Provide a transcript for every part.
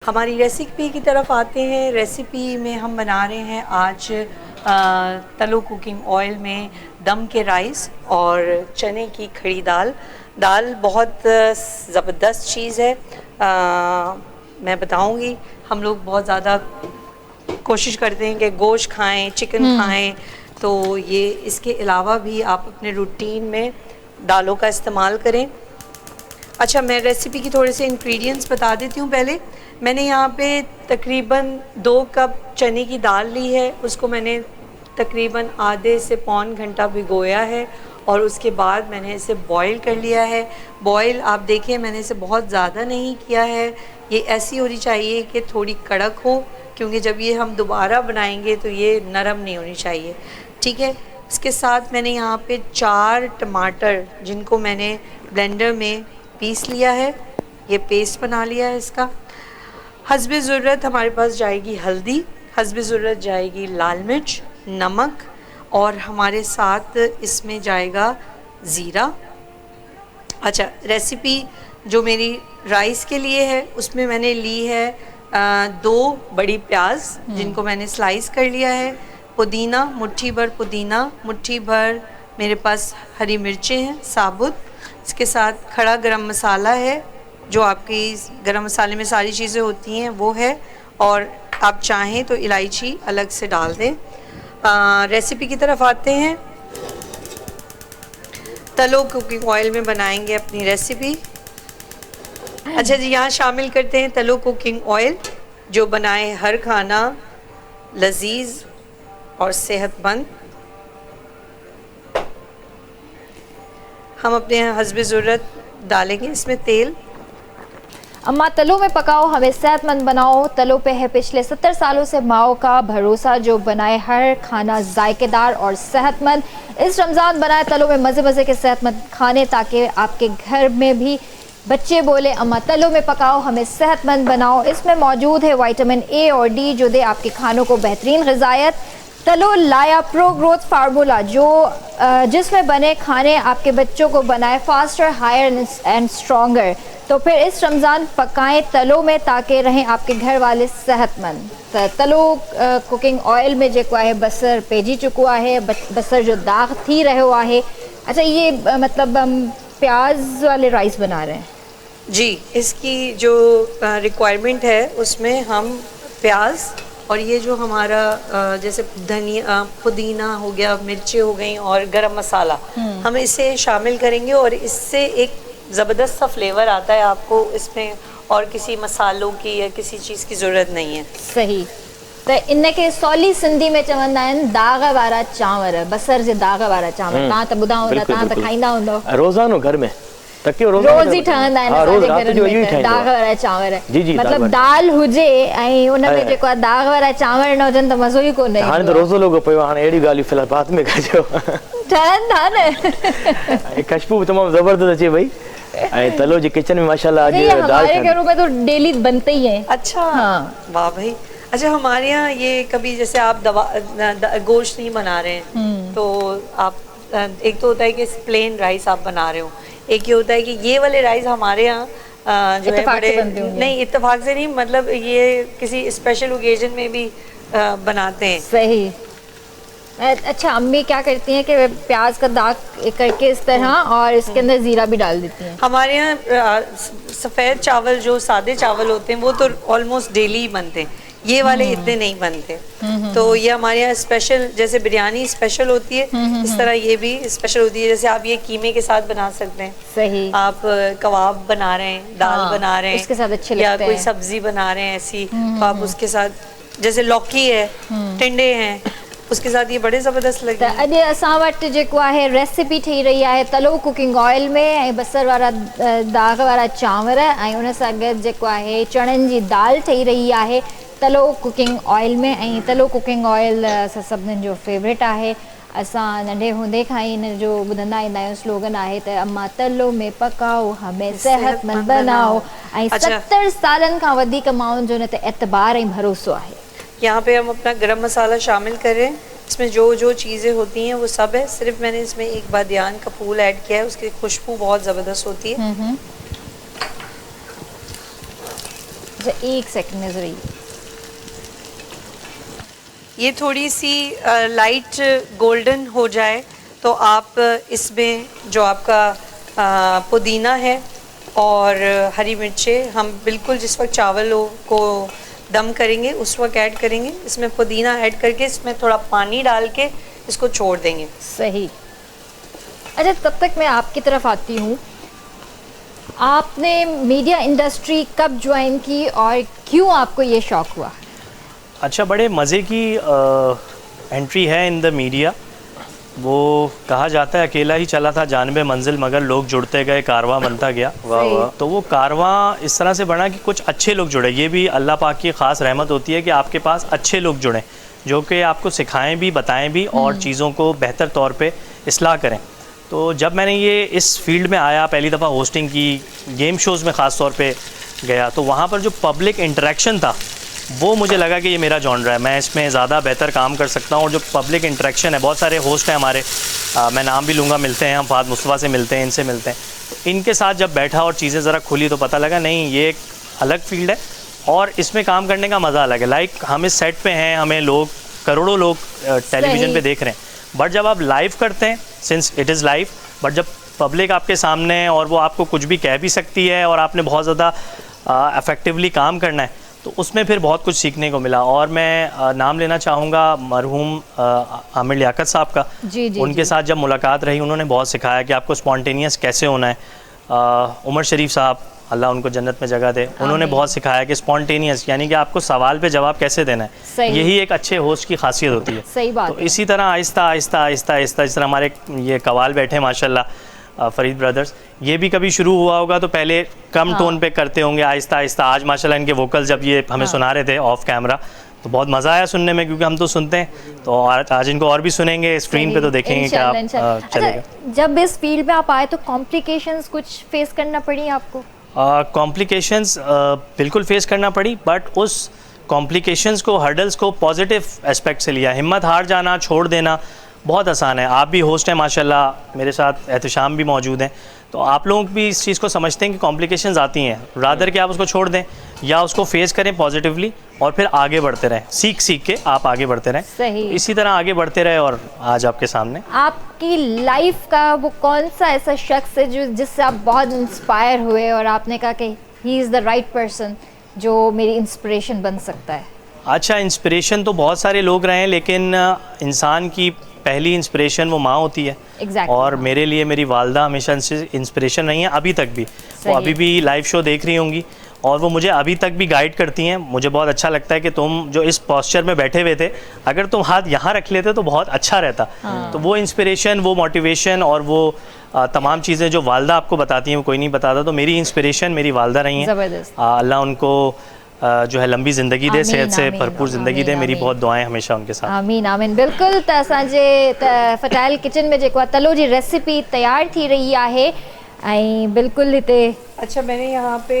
हमारी रेसिपी की तरफ आते हैं। रेसिपी में हम बना रहे हैं आज तलो कुकिंग ऑयल में दम के राइस और चने की खड़ी दाल। दाल बहुत ज़बरदस्त चीज़ है, मैं बताऊंगी। हम लोग बहुत ज़्यादा कोशिश करते हैं कि गोश्त खाएं, चिकन खाएं, तो ये इसके अलावा भी आप अपने रूटीन में दालों का इस्तेमाल करें। अच्छा, मैं रेसिपी की थोड़े से इंग्रेडिएंट्स बता देती हूँ। पहले मैंने यहाँ पे तकरीबन 2 कप चने की दाल ली है। उसको मैंने तकरीबन आधे से पौन घंटा भिगोया है और उसके बाद मैंने इसे बॉईल कर लिया है। बॉईल आप देखें, मैंने इसे बहुत ज़्यादा नहीं किया है। ये ऐसी होनी चाहिए कि थोड़ी कड़क हो, क्योंकि जब ये हम दोबारा बनाएंगे तो ये नरम नहीं होनी चाहिए। ठीक है। इसके साथ मैंने यहाँ पे 4 टमाटर जिनको मैंने ब्लेंडर में पीस लिया है, ये पेस्ट बना लिया है इसका। हस्बे ज़रूरत हमारे पास जाएगी हल्दी, हस्बे ज़रूरत जाएगी लाल मिर्च, नमक और हमारे साथ इसमें जाएगा ज़ीरा। अच्छा, रेसिपी जो मेरी राइस के लिए है उसमें मैंने ली है 2 बड़ी प्याज जिनको मैंने स्लाइस कर लिया है, पुदीना, मुट्ठी भर पुदीना, मुट्ठी भर मेरे पास हरी मिर्चें हैं साबुत। इसके साथ खड़ा गरम मसाला है, जो आपकी गरम मसाले में सारी चीज़ें होती हैं वो है, और आप चाहें तो इलायची अलग से डाल दें। रेसिपी की तरफ आते हैं। तलो कुकिंग ऑयल में बनाएंगे अपनी रेसिपी। अच्छा जी, यहाँ शामिल करते हैं तलो कुकिंग ऑयल, जो बनाए हर खाना लजीज और सेहतमंद। हम अपने हस्बे ज़रूरत डालेंगे इसमें तेल। अम्मा, तलों में पकाओ हमें सेहतमंद बनाओ, तलों पे है पिछले 70 सालों से माओ का भरोसा, जो बनाए हर खाना जायकेदार और सेहतमंद। इस रमज़ान बनाए तलों में मज़े मज़े के सेहतमंद खाने, ताकि आपके घर में भी बच्चे बोले अम्मा तलों में पकाओ हमें सेहतमंद बनाओ। इसमें मौजूद है विटामिन ए और डी, जो दे आपके खानों को बेहतरीन ग़िज़ायत। तलो लाया प्रो ग्रोथ फार्मूला, जो जिसमें बने खाने आपके बच्चों को बनाए फास्टर, हायर एंड स्ट्रॉन्गर। तो फिर इस रमज़ान पकाएं तलों में, ताकि रहें आपके घर वाले सेहतमंद। तलो कुकिंग ऑयल में जो है बसर पेजी चुका है, बसर जो दाग थी रहो है। अच्छा, ये मतलब हम प्याज वाले राइस बना रहे हैं जी। इसकी जो रिक्वायरमेंट है उसमें हम प्याज और ये जो हमारा जैसे धनिया, पुदीना हो गया, मिर्ची हो गई और गरम मसाला, हम इसे शामिल करेंगे और इससे एक ज़बरदस्त सा फ्लेवर आता है आपको इसमें, और किसी मसालों की या किसी चीज़ की ज़रूरत नहीं है। सही। तो इनके सौली सिंधी में चवंदा आहिनि दाग वारा चांवर, बसर जे दाग वारा चांवर। तव्हां त ॿुधा हूंदा, तव्हां त खाईंदा हूंदव रोज़ानो घर में, रोज़ ही ठहंदा आहिनि दाग वारा चांवर। मतलब दाल हुजे ऐं उन में जेको दाग वारा चांवर न हुजनि त मज़ो ई कोन्हे। हाणे त रोज़ो लोगो पियो, हाणे अहिड़ी ॻाल्हियूं फ़िलहाल बाद में कजो। ठहंदा न, खुशबू तमामु ज़बरदस्त अचे पई। तलो जी किचन में माशाल्लाह आज हमारे घरों में तो डेली बनते ही है। अच्छा, वाह भाई। अच्छा, हमारे यहाँ ये कभी जैसे आप गोश्त नहीं बना रहे हैं तो आप एक तो होता है कि प्लेन राइस आप बना रहे हो, एक ये होता है कि ये वाले राइस हमारे यहाँ जो है बड़े नहीं, इत्तेफाक से नहीं, मतलब ये किसी स्पेशल ओकेजन में भी बनाते हैं। सही। अच्छा, अम्मी क्या करती हैं कि प्याज का दाग करके इस तरह और इसके अंदर जीरा भी डाल देती हैं। हमारे यहाँ सफ़ेद चावल जो सादे चावल होते हैं वो तो ऑलमोस्ट डेली ही बनते हैं, ये वाले इतने नहीं बनते। तो ये हमारे यहाँ स्पेशल, जैसे बिरयानी स्पेशल होती है इस तरह ये भी स्पेशल होती है। जैसे आप ये कीमे के साथ बना सकते हैं। सही। आप कबाब बना रहे हैं, दाल बना रहे हैं, उसके साथ अच्छे लगते हैं, या कोई सब्जी बना रहे हैं ऐसी, तो आप उसके साथ, जैसे लौकी है, टिंडे हैं, उसके साथ ये बड़े ज़बरदस्त लगते हैं। अॼु असां वटि जेको आहे रेसिपी ठही रही है तलो कुकिंग ऑयल में, ऐं बसर वारा दाग वारा चांवर, ऐं उन सां गॾु जेको आहे चणनि जी दाल ठही रही है तलो कुकिंग ऑयल में। ऐं तलो कुकिंग ऑयल असां सभिनीनि जो फेवरेट आहे। असां नंढे हूंदे खां ई इन जो ॿुधंदा ईंदा आहियूं स्लोगन आहे त अम्मा तलो में पकाओ हमें सेहतमंद बनाओ। ऐं 70 सालनि खां वधीक माण्हुनि जो इन ते एतबार ऐं भरोसो आहे। यहाँ पे हम अपना गरम मसाला शामिल करें। इसमें जो जो चीज़ें होती हैं वो सब है, सिर्फ मैंने इसमें एक बादियान का फूल ऐड किया है, उसकी खुशबू बहुत ज़बरदस्त होती है। अच्छा, 1 सेकंड में ज़रा ये थोड़ी सी लाइट गोल्डन हो जाए तो आप इसमें जो आपका पुदीना है और हरी मिर्चें हम बिल्कुल जिस वक्त चावलों को दम करेंगे उस वक्त ऐड करेंगे। इसमें पुदीना ऐड करके इसमें थोड़ा पानी डाल के इसको छोड़ देंगे। सही। अच्छा, तब तक मैं आपकी तरफ आती हूँ। आपने मीडिया इंडस्ट्री कब ज्वाइन की और क्यों आपको ये शौक़ हुआ? अच्छा, बड़े मज़े की एंट्री है इन द मीडिया। वो कहा जाता है अकेला ही चला था जानबे मंजिल मगर लोग जुड़ते गए कारवां बनता गया। वाह वाह। तो वो कारवां इस तरह से बना कि कुछ अच्छे लोग जुड़े। ये भी अल्लाह पाक की ख़ास रहमत होती है कि आपके पास अच्छे लोग जुड़ें जो कि आपको सिखाएं भी, बताएं भी और चीज़ों को बेहतर तौर पे इस्लाह करें। तो जब मैंने ये इस फील्ड में आया, पहली दफ़ा होस्टिंग की, गेम शोज़ में ख़ास तौर पे गया, तो वहाँ पर जो पब्लिक इंटरेक्शन था वो मुझे लगा कि ये मेरा जॉनर है, मैं इसमें ज़्यादा बेहतर काम कर सकता हूँ। और जो पब्लिक इंटरेक्शन है, बहुत सारे होस्ट हैं हमारे, मैं नाम भी लूँगा, मिलते हैं हम, फाद मुस्तफ़ा से मिलते हैं, इनसे मिलते हैं। तो इनके साथ जब बैठा और चीज़ें ज़रा खुली तो पता लगा नहीं, ये एक अलग फील्ड है और इसमें काम करने का मज़ा अलग है। लाइक हम इस सेट पे हैं, हमें लोग, करोड़ों लोग टेलीविज़न पे देख रहे हैं, बट जब आप लाइव करते हैं, since it is live, but जब पब्लिक आपके सामने है और वो आपको कुछ भी कह भी सकती है और आपने बहुत ज़्यादा इफ़ेक्टिवली काम करना है, तो उसमें फिर बहुत कुछ सीखने को मिला। और मैं नाम लेना चाहूँगा मरहूम आमिर लियाकत साहब का। जी, उनके साथ जब मुलाकात रही, उन्होंने बहुत सिखाया कि आपको स्पॉन्टेनियस कैसे होना है। उमर शरीफ साहब, अल्लाह उनको जन्नत में जगह दे, उन्होंने बहुत सिखाया कि स्पॉन्टेनियस यानी कि आपको सवाल पे जवाब कैसे देना है। यही एक अच्छे होस्ट की खासियत होती है। सही बात। तो इसी तरह आहिस्ता आहिस्ता आहिस्ता आहिस्ता, जिस तरह हमारे ये कवाल बैठे माशाल्लाह, फरीद ब्रदर्स, ये भी कभी शुरू हुआ होगा तो पहले कम टोन पे करते होंगे, आहिस्ता आहिस्ता। आज माशाल्लाह इनके वोकल जब ये हमें सुना रहे थे ऑफ कैमरा तो बहुत मज़ा आया सुनने में, क्योंकि हम तो सुनते हैं, तो आज इनको और भी सुनेंगे स्क्रीन पे, तो देखेंगे क्या चलेगा। जब इस फील्ड में आप आए तो कॉम्प्लिकेशंस कुछ फेस करना पड़ी आपको? कॉम्प्लिकेशंस बिल्कुल फेस करना पड़ी, बट उस कॉम्प्लिकेशंस को, हर्डल्स को पॉजिटिव एस्पेक्ट से लिया। हिम्मत हार जाना, छोड़ देना बहुत आसान है। आप भी होस्ट हैं माशाल्लाह, मेरे साथ एहतशाम भी मौजूद हैं, तो आप लोग भी इस चीज़ को समझते हैं कि कॉम्प्लिकेशंस आती हैं, रादर कि आप उसको छोड़ दें या उसको फेस करें पॉजिटिवली और फिर आगे बढ़ते रहें, सीख सीख के आप आगे बढ़ते रहें। सही। तो इसी तरह आगे बढ़ते रहे और आज आपके सामने। आपकी लाइफ का वो कौन सा ऐसा शख्स है जो जिससे आप बहुत इंस्पायर हुए और आपने कहा कि he is the right person जो मेरी इंस्पिरेशन बन सकता है? अच्छा, इंस्पिरेशन तो बहुत सारे लोग रहे हैं, लेकिन इंसान की पहली इंस्पिरेशन वो माँ होती है। exactly. और मेरे लिए मेरी वालदा हमेशा इंस्पिरेशन रही है, अभी तक भी। वो अभी भी लाइव शो देख रही होंगी और वो मुझे अभी तक भी गाइड करती हैं। मुझे बहुत अच्छा लगता है कि तुम जो इस पोस्चर में बैठे हुए थे, अगर तुम हाथ यहाँ रख लेते तो बहुत अच्छा रहता। तो वो इंस्पिरेशन, वो मोटिवेशन और वो तमाम चीज़ें जो वालदा आपको बताती हैं वो कोई नहीं बताता, तो मेरी इंस्पिरेशन मेरी वालदा रही हैं। अल्लाह उनको जो है लंबी ज़िंदगी दे, सेहत से भरपूर ज़िंदगी दे। मेरी बहुत दुआएं हमेशा उनके साथ। आमीन आमीन। बिल्कुल। त असांजे फटाइल किचन में जेको तलो जी रेसिपी तैयार थी रही है ऐं बिल्कुल हिते। अच्छा, मैंने यहाँ पे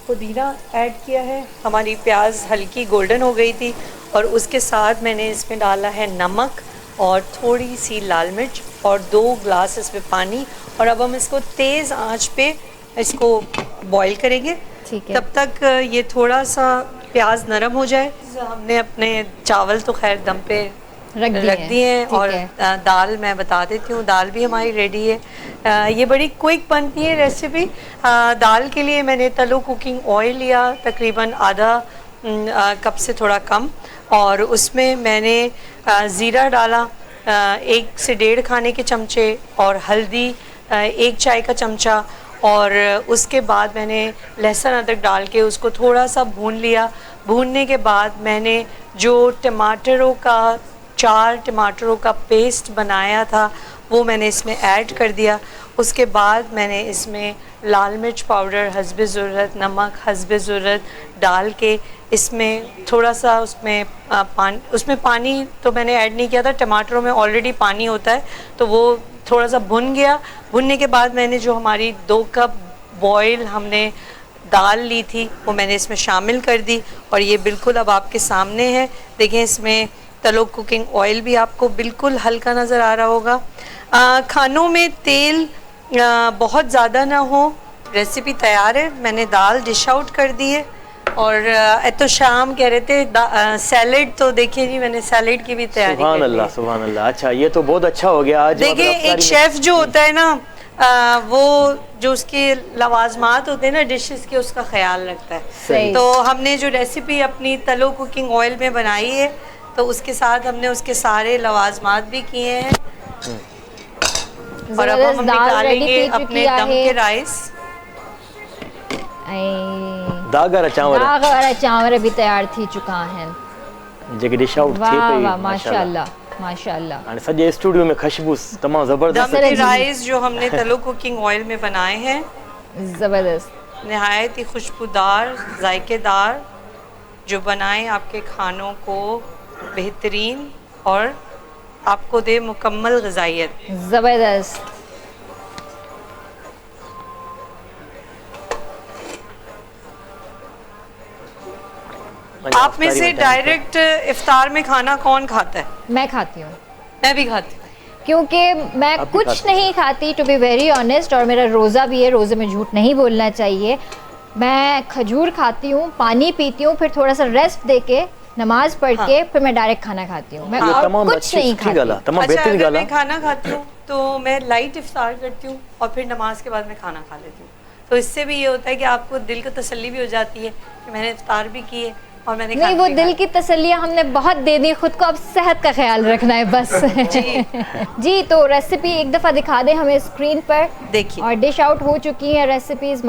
पुदीना ऐड किया है, हमारी प्याज हल्की गोल्डन हो गई थी और उसके साथ मैंने इसमें डाला है नमक और थोड़ी सी लाल मिर्च और 2 ग्लास इसमें पानी, और अब हम इसको तेज़ आंच पे इसको बॉईल करेंगे। तब तक ये थोड़ा सा प्याज नरम हो जाए। हमने अपने चावल तो खैर दम पे रख दिए हैं और दाल मैं बता देती हूँ, दाल भी हमारी रेडी है। ये बड़ी क्विक बनती है रेसिपी। दाल के लिए मैंने तलो कुकिंग ऑयल लिया, तकरीबन आधा कप से थोड़ा कम, और उसमें मैंने ज़ीरा डाला 1 से 1.5 खाने के चमचे और हल्दी 1 चाय का चमचा, और उसके बाद मैंने लहसुन अदरक डाल के उसको थोड़ा सा भून लिया। भूनने के बाद मैंने जो 4 टमाटरों का पेस्ट बनाया था वो मैंने इसमें ऐड कर दिया। उसके बाद मैंने इसमें लाल मिर्च पाउडर हस्बे ज़रूरत, नमक हस्बे ज़रूरत डाल के इसमें थोड़ा सा उसमें पानी तो मैंने ऐड नहीं किया था, टमाटरों में ऑलरेडी पानी होता है, तो वो थोड़ा सा भुन गया। भुनने के बाद मैंने जो हमारी 2 कप बॉयल हमने दाल ली थी वो मैंने इसमें शामिल कर दी, और ये बिल्कुल अब आपके सामने है। देखें, इसमें तलो कुकिंग ऑयल भी आपको बिल्कुल हल्का नज़र आ रहा होगा। खानों में तेल बहुत ज़्यादा ना हो। रेसिपी तैयार है, मैंने दाल डिश आउट कर दी है। और तो शाम कह रहे थे सैलेड, तो देखिए जी मैंने सैलेड की भी तैयारी सुभान कर ली अल्लाह, है। सुभान अल्लाह। अच्छा, ये तो बहुत अच्छा हो गया आज। देखिए मतलब एक अफ्तारी शेफ जो होता है ना, वो जो उसके लवाजमात होते हैं ना डिशेस के, उसका ख्याल रखता है। सही। तो हमने जो रेसिपी अपनी तलो कुकिंग ऑयल में बनाई है, तो उसके साथ हमने उसके सारे लवाजमात भी किए हैं। और अब हम जबरदस्त दाल रेडी निकालेंगे थी अपने चुकी दम आहे के राइस। ऐं दागर चांवर दाग वारा चांवर भी तैयार थी चुका आहिनि। जेके डिश आउट थिए वाह पई वाह माशाअल्लाह माशाअल्लाह। हाणे सॼे स्टूडियो में खुशबू तमामु दम ज़बरदस्त के अचे थी। राइस जो हमने तलो कुकिंग ऑयल में बनाए हैं, जबरदस्त। नहायत ही खुशबूदार, जायकेदार, जो बनाए आपके खानों को बेहतरीन और आपको दे मुकम्मल ग़िज़ाइयत। जबरदस्त। आप में से डायरेक्ट इफ्तार में खाना कौन खाता है? मैं खाती हूँ, मैं भी खाती हूँ। क्योंकि मैं आप भी कुछ खाती नहीं खाती, टू बी वेरी ऑनेस्ट, और मेरा रोज़ा भी है, रोज़े में झूठ नहीं बोलना चाहिए। मैं खजूर खाती हूँ, पानी पीती हूँ, फिर थोड़ा सा रेस्ट दे के नमाज पढ़ के फिर मैं डायरेक्ट खाना खाती हूँ। मैं ये और तमाम कुछ अच्छी नहीं सुठी ॻाल्हि आहे, खाती। तमामु अच्छा, बेहतरीन अगर ॻाल्हि मैं आहे। खाना खाती हूँ तो मैं लाइट इफ्तार करती हूँ और फिर नमाज के बाद मैं खाना खा लेती हूँ। तो इससे भी ये होता है कि आपको दिल को तसल्ली भी हो जाती है कि मैंने इफ्तार भी की है और मैंने नहीं, खाना वो भी दिल खाया। की तसल्लियाँ हमने बहुत दे दी खुद को, अब सेहत का ख्याल रखना है बस। जी। जी, तो रेसिपी एक दफ़ा दिखा दें हमें स्क्रीन पर। देखिए। और डिश आउट हो चुकी है रेसिपीज़।